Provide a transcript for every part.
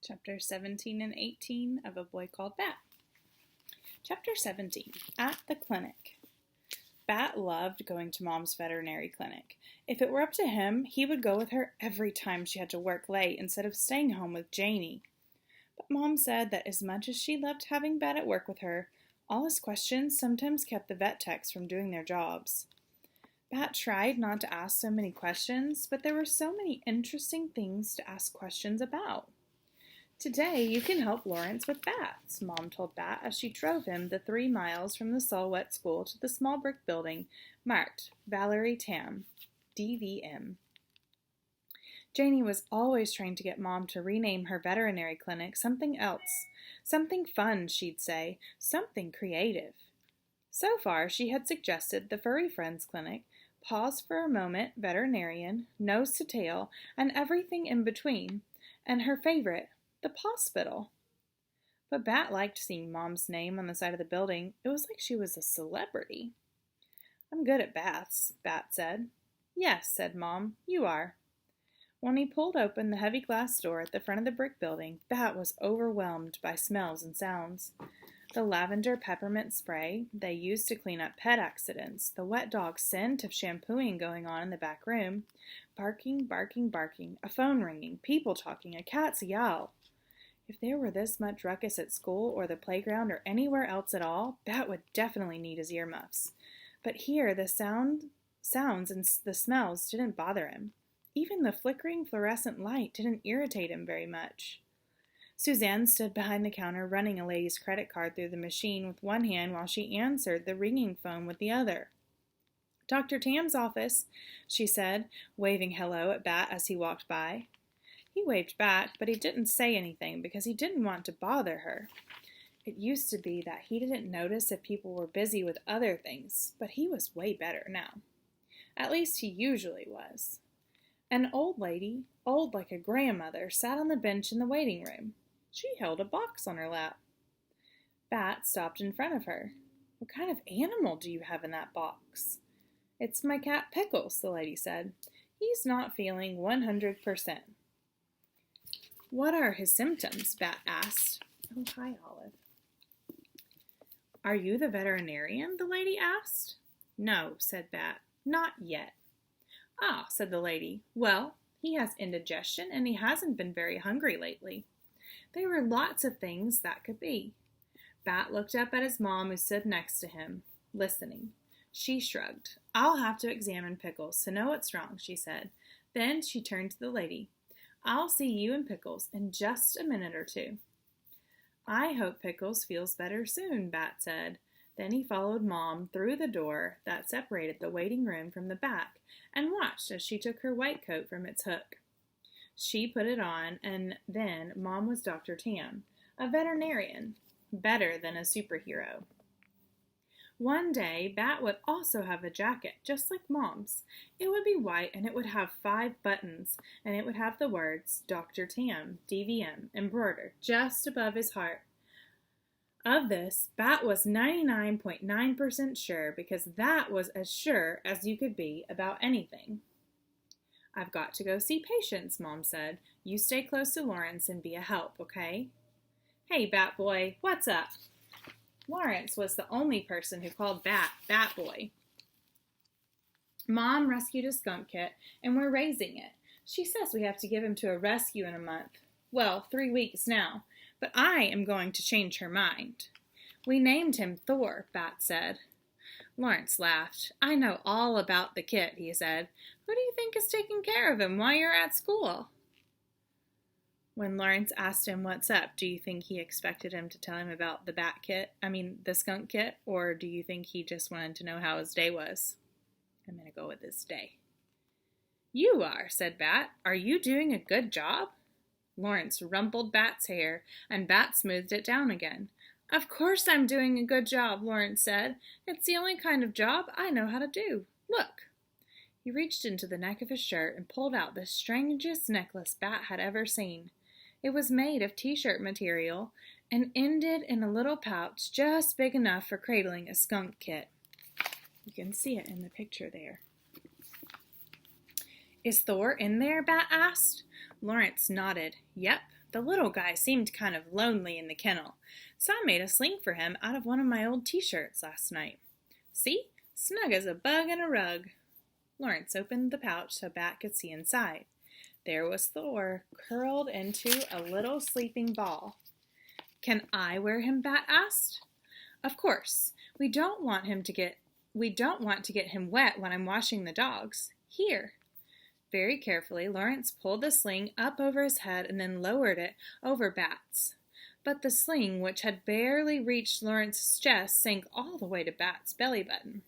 Chapter 17 and 18 of A Boy Called Bat. Chapter 17, At the Clinic. Bat loved going to Mom's veterinary clinic. If it were up to him, he would go with her every time she had to work late instead of staying home with Janie. But Mom said that as much as she loved having Bat at work with her, all his questions sometimes kept the vet techs from doing their jobs. Bat tried not to ask so many questions, but there were so many interesting things to ask questions about. Today you can help Lawrence with bats, Mom told Bat as she drove him the 3 miles from the Solwet School to the small brick building marked Valerie Tam, DVM. Janie was always trying to get Mom to rename her veterinary clinic something else. Something fun, she'd say, something creative. So far, she had suggested the Furry Friends Clinic, Paws for a Moment, Veterinarian, Nose to Tail, and everything in between, and her favorite, the Pawspital. But Bat liked seeing Mom's name on the side of the building. It was like she was a celebrity. "I'm good at baths," Bat said. "Yes," said Mom, "you are." When he pulled open the heavy glass door at the front of the brick building, Bat was overwhelmed by smells and sounds. The lavender peppermint spray they used to clean up pet accidents, the wet dog scent of shampooing going on in the back room, barking, barking, barking, a phone ringing, people talking, a cat's yowl. If there were this much ruckus at school or the playground or anywhere else at all, Bat would definitely need his earmuffs. But here the sounds and the smells didn't bother him. Even the flickering fluorescent light didn't irritate him very much. Suzanne stood behind the counter running a lady's credit card through the machine with one hand while she answered the ringing phone with the other. "Dr. Tam's office," she said, waving hello at Bat as he walked by. He waved back, but he didn't say anything because he didn't want to bother her. It used to be that he didn't notice if people were busy with other things, but he was way better now. At least he usually was. An old lady, old like a grandmother, sat on the bench in the waiting room. She held a box on her lap. Bat stopped in front of her. "What kind of animal do you have in that box?" "It's my cat Pickles," the lady said. "He's not feeling 100%. "What are his symptoms?" Bat asked. "Oh, hi, Olive." "Are you the veterinarian?" the lady asked. "No," said Bat. "Not yet." "Ah," said the lady. "Well, he has indigestion and he hasn't been very hungry lately." There were lots of things that could be. Bat looked up at his mom who stood next to him, listening. She shrugged. "I'll have to examine Pickles to know what's wrong," she said. Then she turned to the lady. "I'll see you and Pickles in just a minute or two." "I hope Pickles feels better soon," Bat said. Then he followed Mom through the door that separated the waiting room from the back and watched as she took her white coat from its hook. She put it on, and then Mom was Dr. Tam, a veterinarian, better than a superhero. One day, Bat would also have a jacket, just like Mom's. It would be white, and it would have 5 buttons, and it would have the words Dr. Tam, DVM, embroidered just above his heart. Of this, Bat was 99.9% sure, because that was as sure as you could be about anything. "I've got to go see patients," Mom said. "You stay close to Lawrence and be a help, okay?" "Hey, Bat Boy, what's up?" Lawrence was the only person who called Bat Boy. "Mom rescued a skunk kit, and we're raising it. She says we have to give him to a rescue in a month. Well, 3 weeks now, but I am going to change her mind." "We named him Thor," Bat said. Lawrence laughed. "I know all about the kit," he said. "Who do you think is taking care of him while you're at school?" When Lawrence asked him what's up, do you think he expected him to tell him about the skunk kit, or do you think he just wanted to know how his day was? I'm going to go with his day. "You are," said Bat. "Are you doing a good job?" Lawrence rumpled Bat's hair, and Bat smoothed it down again. "Of course I'm doing a good job," Lawrence said. "It's the only kind of job I know how to do. Look." He reached into the neck of his shirt and pulled out the strangest necklace Bat had ever seen. It was made of t-shirt material and ended in a little pouch just big enough for cradling a skunk kit. You can see it in the picture there. "Is Thor in there?" Bat asked. Lawrence nodded. "Yep, The little guy seemed kind of lonely in the kennel, so I made a sling for him out of one of my old t-shirts last night. See? Snug as a bug in a rug." Lawrence opened the pouch so Bat could see inside. There was Thor, curled into a little sleeping ball. "Can I wear him?" Bat asked. "Of course. We don't want to get him wet when I'm washing the dogs. Here." Very carefully, Lawrence pulled the sling up over his head and then lowered it over Bat's. But the sling, which had barely reached Lawrence's chest, sank all the way to Bat's belly button.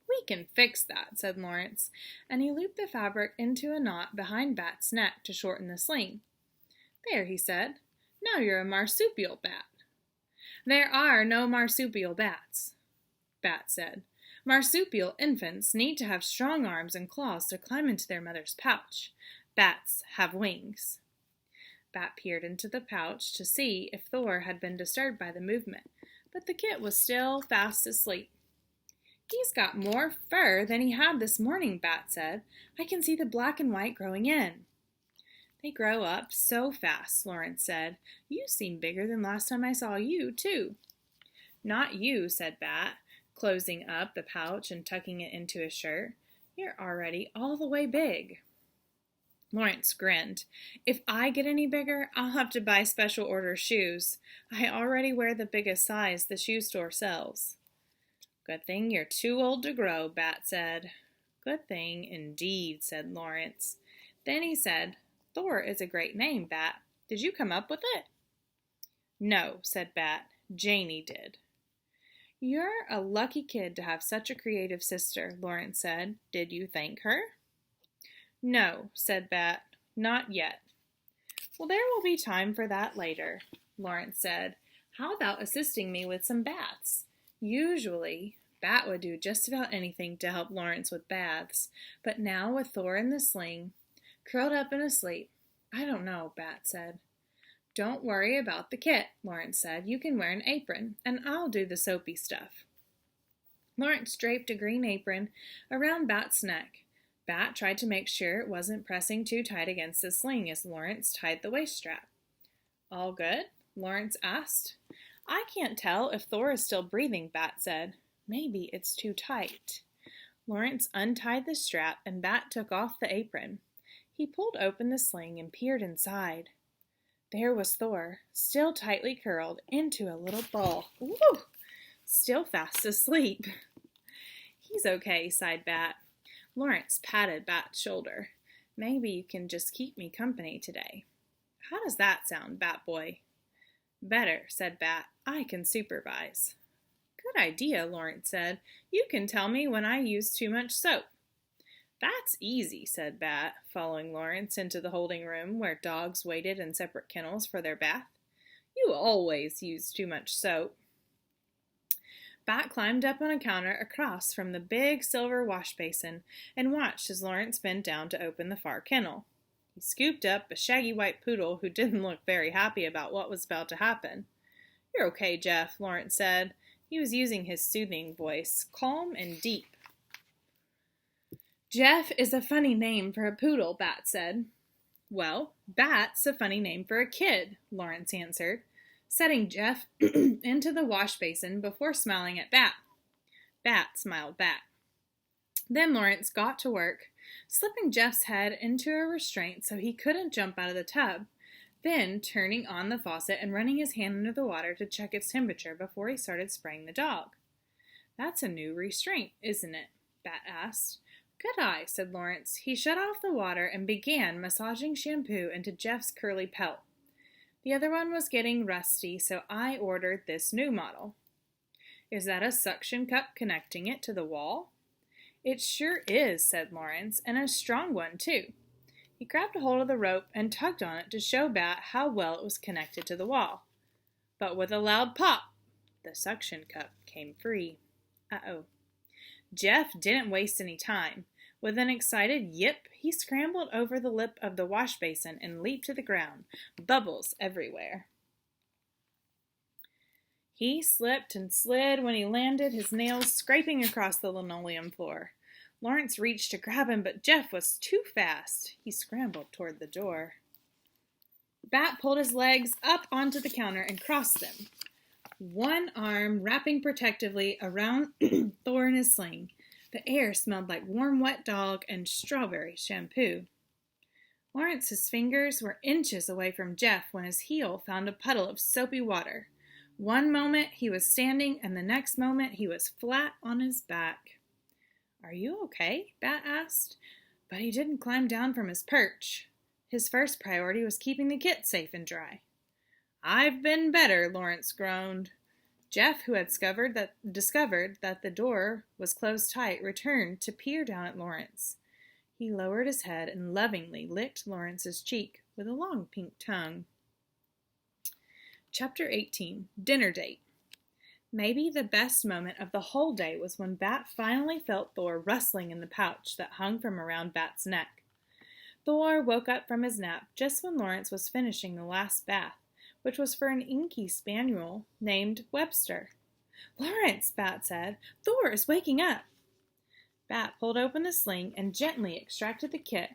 "We can fix that," said Lawrence, and he looped the fabric into a knot behind Bat's neck to shorten the sling. "There," he said. "Now you're a marsupial bat." "There are no marsupial bats," Bat said. "Marsupial infants need to have strong arms and claws to climb into their mother's pouch. Bats have wings." Bat peered into the pouch to see if Thor had been disturbed by the movement, but the kit was still fast asleep. "He's got more fur than he had this morning," Bat said. "I can see the black and white growing in." "They grow up so fast," Lawrence said. "You seem bigger than last time I saw you, too." "Not you," said Bat, closing up the pouch and tucking it into his shirt. "You're already all the way big." Lawrence grinned. "If I get any bigger, I'll have to buy special order shoes. I already wear the biggest size the shoe store sells." "Good thing you're too old to grow," Bat said. "Good thing indeed," said Lawrence. Then he said, "Thor is a great name, Bat. Did you come up with it?" "No," said Bat. "Janie did." "You're a lucky kid to have such a creative sister," Lawrence said. "Did you thank her?" "No," said Bat. "Not yet." "Well, there will be time for that later," Lawrence said. "How about assisting me with some baths?" Usually, Bat would do just about anything to help Lawrence with baths, but now with Thor in the sling, curled up and asleep, "I don't know," Bat said. "Don't worry about the kit," Lawrence said. "You can wear an apron, and I'll do the soapy stuff." Lawrence draped a green apron around Bat's neck. Bat tried to make sure it wasn't pressing too tight against the sling as Lawrence tied the waist strap. "All good?" Lawrence asked. "I can't tell if Thor is still breathing," Bat said. "Maybe it's too tight." Lawrence untied the strap and Bat took off the apron. He pulled open the sling and peered inside. There was Thor, still tightly curled into a little ball. Woo! Still fast asleep. "He's okay," sighed Bat. Lawrence patted Bat's shoulder. "Maybe you can just keep me company today." "How does that sound, Bat Boy?" "Better," said Bat. "I can supervise." "Good idea," Lawrence said. "You can tell me when I use too much soap." "That's easy," said Bat, following Lawrence into the holding room where dogs waited in separate kennels for their bath. "You always use too much soap." Bat climbed up on a counter across from the big silver wash basin and watched as Lawrence bent down to open the far kennel. He scooped up a shaggy white poodle who didn't look very happy about what was about to happen. "You're okay, Jeff," Lawrence said. He was using his soothing voice, calm and deep. "Jeff is a funny name for a poodle," Bat said. "Well, Bat's a funny name for a kid," Lawrence answered, setting Jeff into the wash basin before smiling at Bat. Bat smiled back. Then Lawrence got to work, slipping Jeff's head into a restraint so he couldn't jump out of the tub, then turning on the faucet and running his hand under the water to check its temperature before he started spraying the dog. "That's a new restraint, isn't it?" Bat asked. "Good eye," said Lawrence. He shut off the water and began massaging shampoo into Jeff's curly pelt. "The other one was getting rusty, so I ordered this new model." "Is that a suction cup connecting it to the wall?" "It sure is," said Lawrence, "and a strong one, too." He grabbed a hold of the rope and tugged on it to show Bat how well it was connected to the wall. But with a loud pop, the suction cup came free. Uh-oh. Jeff didn't waste any time. With an excited yip, he scrambled over the lip of the wash basin and leaped to the ground, bubbles everywhere. He slipped and slid when he landed, his nails scraping across the linoleum floor. Lawrence reached to grab him, but Jeff was too fast. He scrambled toward the door. Bat pulled his legs up onto the counter and crossed them, one arm wrapping protectively around Thor in his sling. The air smelled like warm wet dog and strawberry shampoo. Lawrence's fingers were inches away from Jeff when his heel found a puddle of soapy water. One moment he was standing, and the next moment he was flat on his back. "Are you okay?" Bat asked. But he didn't climb down from his perch. His first priority was keeping the kit safe and dry. "I've been better," Lawrence groaned. Jeff, who had discovered that the door was closed tight, returned to peer down at Lawrence. He lowered his head and lovingly licked Lawrence's cheek with a long pink tongue. Chapter 18, Dinner Date. Maybe the best moment of the whole day was when Bat finally felt Thor rustling in the pouch that hung from around Bat's neck. Thor woke up from his nap just when Lawrence was finishing the last bath, which was for an inky spaniel named Webster. "Lawrence," Bat said, "Thor is waking up." Bat pulled open the sling and gently extracted the kit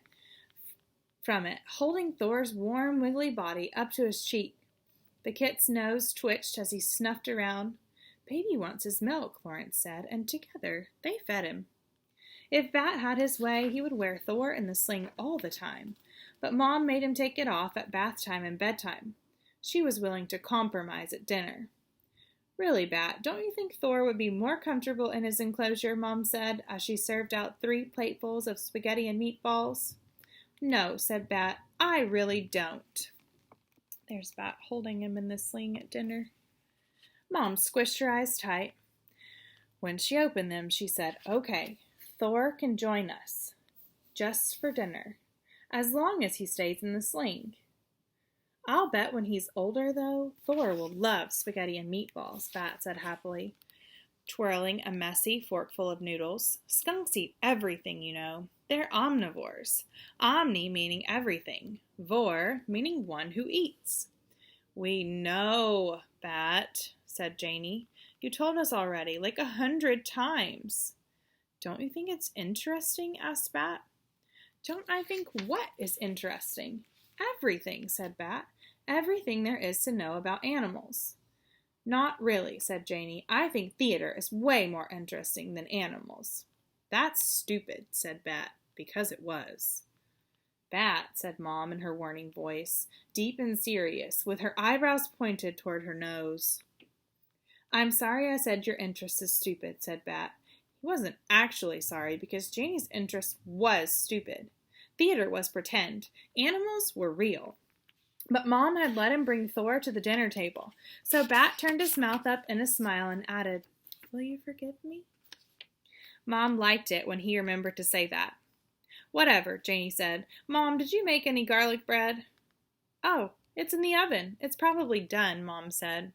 from it, holding Thor's warm, wiggly body up to his cheek. The kit's nose twitched as he snuffed around. "Baby wants his milk," Lawrence said, and together they fed him. If Bat had his way, he would wear Thor in the sling all the time, but Mom made him take it off at bath time and bedtime. She was willing to compromise at dinner. "Really, Bat, don't you think Thor would be more comfortable in his enclosure?" Mom said, as she served out 3 platefuls of spaghetti and meatballs. "No," said Bat, "I really don't." There's Bat holding him in the sling at dinner. Mom squished her eyes tight. When she opened them, she said, "Okay, Thor can join us, just for dinner, as long as he stays in the sling." "I'll bet when he's older, though, Thor will love spaghetti and meatballs," Bat said happily, twirling a messy forkful of noodles. "Skunks eat everything, you know. They're omnivores. Omni meaning everything. Vor meaning one who eats." "We know, Bat," said Janie. "You told us already, like 100 times." "Don't you think it's interesting?" asked Bat. "Don't I think what is interesting?" "Everything," said Bat. "Everything there is to know about animals." "Not really," said Janie. "I think theater is way more interesting than animals." "That's stupid," said Bat, because it was. "Bat," said Mom in her warning voice, deep and serious, with her eyebrows pointed toward her nose. "I'm sorry I said your interest is stupid," said Bat. He wasn't actually sorry because Janie's interest was stupid. Theater was pretend. Animals were real. But Mom had let him bring Thor to the dinner table, so Bat turned his mouth up in a smile and added, "Will you forgive me?" Mom liked it when he remembered to say that. "Whatever," Janie said. "Mom, did you make any garlic bread?" "Oh, it's in the oven. It's probably done," Mom said.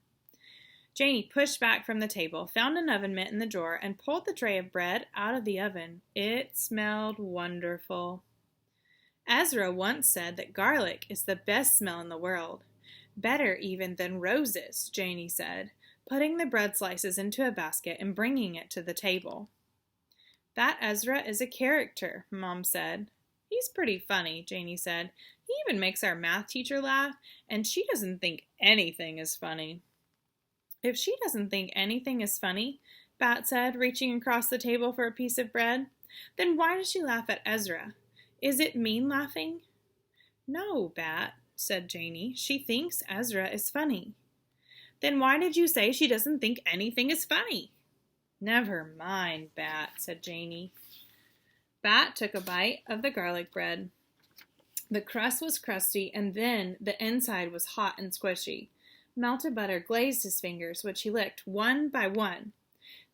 Janie pushed back from the table, found an oven mitt in the drawer, and pulled the tray of bread out of the oven. It smelled wonderful. Ezra once said that garlic is the best smell in the world. "Better even than roses," Janie said, putting the bread slices into a basket and bringing it to the table. "That Ezra is a character," Mom said. "He's pretty funny," Janie said. "He even makes our math teacher laugh, and she doesn't think anything is funny." "If she doesn't think anything is funny," Bat said, reaching across the table for a piece of bread, "then why does she laugh at Ezra? Is it mean laughing?" "No, Bat," said Janie. "She thinks Ezra is funny." "Then why did you say she doesn't think anything is funny?" "Never mind, Bat," said Janie. Bat took a bite of the garlic bread. The crust was crusty, and then the inside was hot and squishy. Melted butter glazed his fingers, which he licked one by one.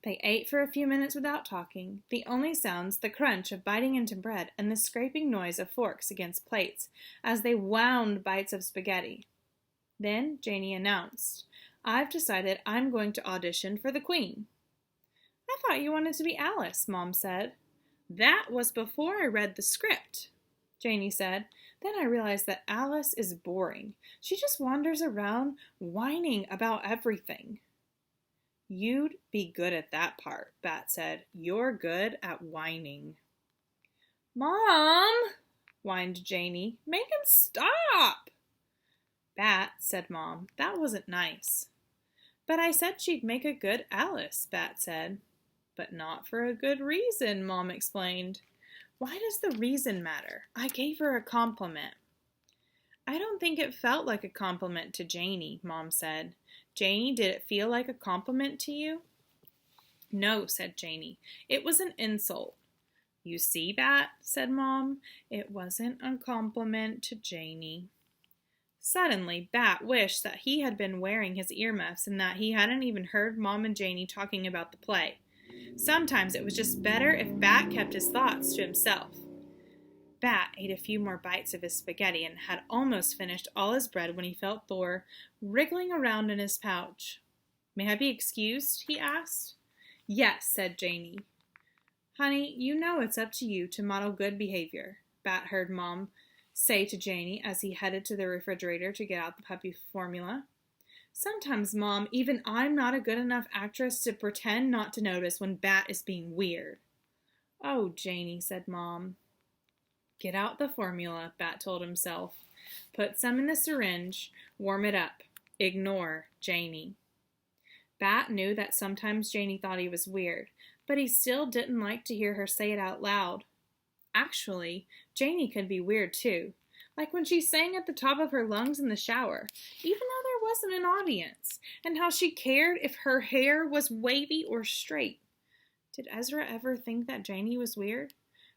They ate for a few minutes without talking, the only sounds the crunch of biting into bread and the scraping noise of forks against plates as they wound bites of spaghetti. Then Janie announced, "I've decided I'm going to audition for the Queen." "I thought you wanted to be Alice," Mom said. "That was before I read the script," Janie said. "Then I realized that Alice is boring. She just wanders around whining about everything." "You'd be good at that part," Bat said. "You're good at whining." "Mom," whined Janie, "make him stop." Bat, said Mom, that wasn't nice. But I said she'd make a good Alice, Bat said. But not for a good reason, Mom explained. Why does the reason matter? I gave her a compliment. I don't think it felt like a compliment to Janie, Mom said. Janie, did it feel like a compliment to you? No, said Janie. It was an insult. You see, Bat, said Mom. It wasn't a compliment to Janie. Suddenly, Bat wished that he had been wearing his earmuffs and that he hadn't even heard Mom and Janie talking about the play. Sometimes it was just better if Bat kept his thoughts to himself. Bat ate a few more bites of his spaghetti and had almost finished all his bread when he felt Thor wriggling around in his pouch. May I be excused? He asked. Yes, said Janie. Honey, you know it's up to you to model good behavior, Bat heard Mom say to Janie as he headed to the refrigerator to get out the puppy formula. Sometimes, Mom, even I'm not a good enough actress to pretend not to notice when Bat is being weird. Oh, Janie, said Mom. Get out the formula, Bat told himself. Put some in the syringe. Warm it up. Ignore Janie. Bat knew that sometimes Janie thought he was weird, but he still didn't like to hear her say it out loud. Actually, Janie could be weird too, like when she sang at the top of her lungs in the shower, even though there wasn't an audience, and how she cared if her hair was wavy or straight. Did Ezra ever think that Janie was weird?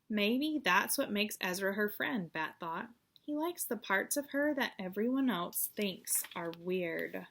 Maybe that's what makes Ezra her friend, Bat thought. He likes the parts of her that everyone else thinks are weird.